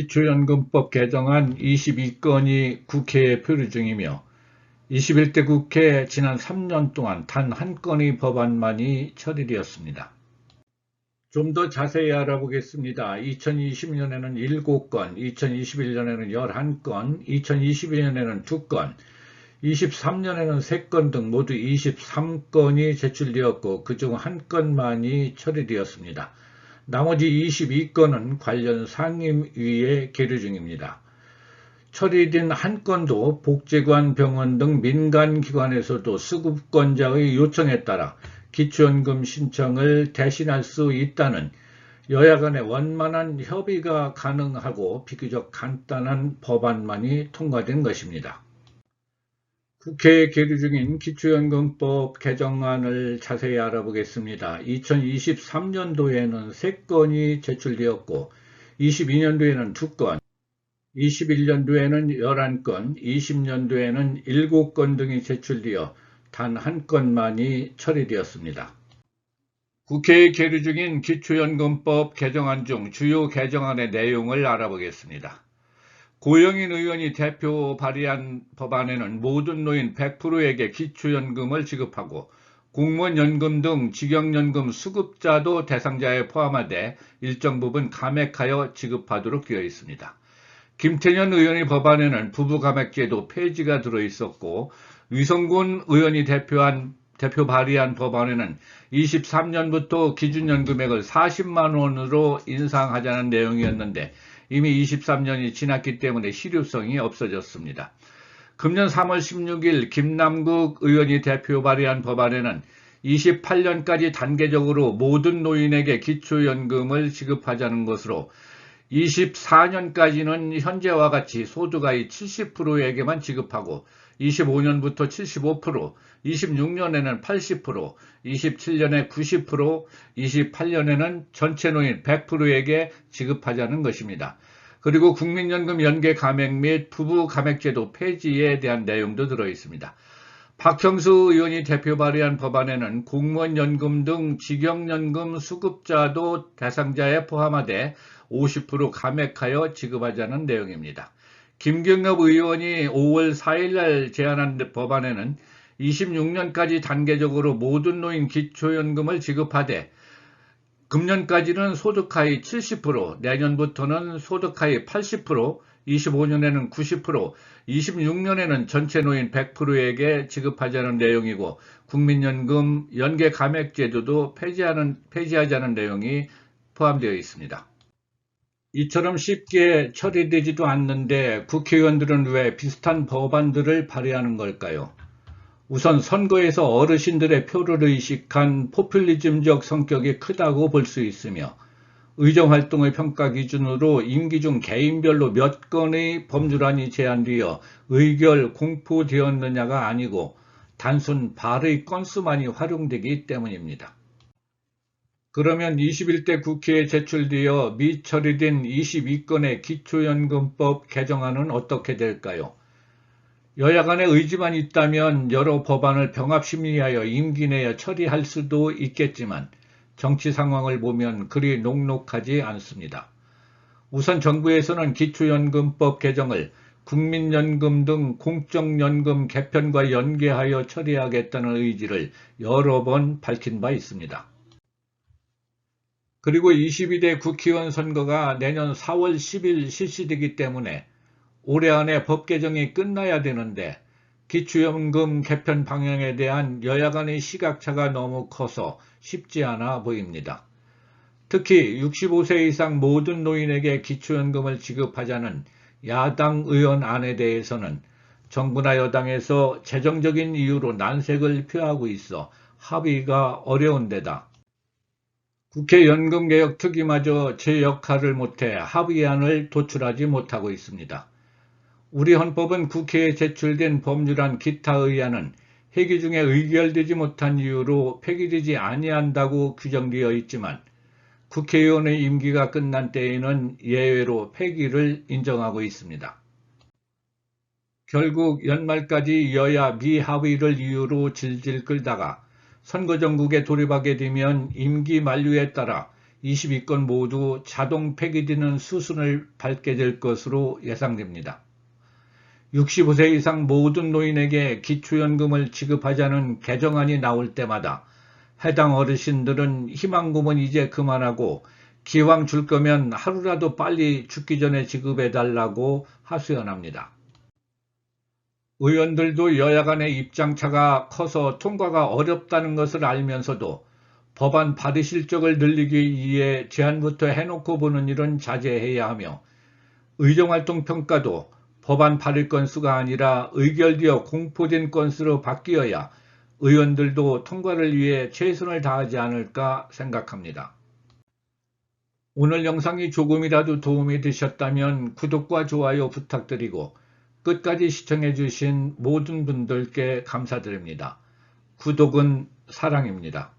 기초연금법 개정안 22건이 국회에 표류 중이며 21대 국회 지난 3년 동안 단 한 건의 법안만이 처리되었습니다. 좀 더 자세히 알아보겠습니다. 2020년에는 7건, 2021년에는 11건, 2022년에는 2건, 23년에는 3건 등 모두 23건이 제출되었고 그중 1건만이 처리되었습니다. 나머지 22건은 관련 상임위에 계류 중입니다. 처리된 한 건도 복지관, 병원 등 민간기관에서도 수급권자의 요청에 따라 기초연금 신청을 대신할 수 있다는 여야 간의 원만한 협의가 가능하고 비교적 간단한 법안만이 통과된 것입니다. 국회에 계류 중인 기초연금법 개정안을 자세히 알아보겠습니다. 2023년도에는 3건이 제출되었고 22년도에는 2건, 21년도에는 11건, 20년도에는 7건 등이 제출되어 단 한 건만이 처리되었습니다. 국회에 계류 중인 기초연금법 개정안 중 주요 개정안의 내용을 알아보겠습니다. 고영인 의원이 대표 발의한 법안에는 모든 노인 100%에게 기초연금을 지급하고 공무원연금 등 직영연금 수급자도 대상자에 포함하되 일정 부분 감액하여 지급하도록 되어 있습니다. 김태년 의원의 법안에는 부부감액제도 폐지가 들어있었고 위성군 의원이 대표 발의한 법안에는 23년부터 기준연금액을 40만 원으로 인상하자는 내용이었는데 이미 23년이 지났기 때문에 실효성이 없어졌습니다. 금년 3월 16일 김남국 의원이 대표 발의한 법안에는 28년까지 단계적으로 모든 노인에게 기초연금을 지급하자는 것으로 24년까지는 현재와 같이 소득의 70%에게만 지급하고 25년부터 75%, 26년에는 80%, 27년에 90%, 28년에는 전체 노인 100%에게 지급하자는 것입니다. 그리고 국민연금 연계 감액 및 부부 감액제도 폐지에 대한 내용도 들어있습니다. 박형수 의원이 대표 발의한 법안에는 공무원연금 등 직영연금 수급자도 대상자에 포함하되 50% 감액하여 지급하자는 내용입니다. 김경엽 의원이 5월 4일날 제안한 법안에는 26년까지 단계적으로 모든 노인 기초연금을 지급하되 금년까지는 소득하위 70%, 내년부터는 소득하위 80%, 25년에는 90%, 26년에는 전체 노인 100%에게 지급하자는 내용이고 국민연금 연계 감액제도도 폐지하자는 내용이 포함되어 있습니다. 이처럼 쉽게 처리되지도 않는데 국회의원들은 왜 비슷한 법안들을 발의하는 걸까요? 우선 선거에서 어르신들의 표를 의식한 포퓰리즘적 성격이 크다고 볼 수 있으며 의정활동의 평가 기준으로 임기 중 개인별로 몇 건의 법률안이 제안되어 의결 공포되었느냐가 아니고 단순 발의 건수만이 활용되기 때문입니다. 그러면 21대 국회에 제출되어 미처리된 22건의 기초연금법 개정안은 어떻게 될까요? 여야 간의 의지만 있다면 여러 법안을 병합심의하여 임기 내에 처리할 수도 있겠지만 정치 상황을 보면 그리 녹록하지 않습니다. 우선 정부에서는 기초연금법 개정을 국민연금 등 공적연금 개편과 연계하여 처리하겠다는 의지를 여러 번 밝힌 바 있습니다. 그리고 22대 국회의원 선거가 내년 4월 10일 실시되기 때문에 올해 안에 법 개정이 끝나야 되는데 기초연금 개편 방향에 대한 여야 간의 시각차가 너무 커서 쉽지 않아 보입니다. 특히 65세 이상 모든 노인에게 기초연금을 지급하자는 야당 의원안에 대해서는 정부나 여당에서 재정적인 이유로 난색을 표하고 있어 합의가 어려운 데다 국회 연금개혁특위마저 제 역할을 못해 합의안을 도출하지 못하고 있습니다. 우리 헌법은 국회에 제출된 법률안 기타 의안은 회기 중에 의결되지 못한 이유로 폐기되지 아니한다고 규정되어 있지만 국회의원의 임기가 끝난 때에는 예외로 폐기를 인정하고 있습니다. 결국 연말까지 여야 미합의를 이유로 질질 끌다가 선거전국에 돌입하게 되면 임기 만료에 따라 22건 모두 자동 폐기되는 수순을 밟게 될 것으로 예상됩니다. 65세 이상 모든 노인에게 기초연금을 지급하자는 개정안이 나올 때마다 해당 어르신들은 희망고문 이제 그만하고 기왕 줄 거면 하루라도 빨리 죽기 전에 지급해달라고 하소연합니다. 의원들도 여야 간의 입장차가 커서 통과가 어렵다는 것을 알면서도 법안 발의 실적을 늘리기 위해 제안부터 해놓고 보는 일은 자제해야 하며 의정활동 평가도 법안 발의 건수가 아니라 의결되어 공포된 건수로 바뀌어야 의원들도 통과를 위해 최선을 다하지 않을까 생각합니다. 오늘 영상이 조금이라도 도움이 되셨다면 구독과 좋아요 부탁드리고 끝까지 시청해주신 모든 분들께 감사드립니다. 구독은 사랑입니다.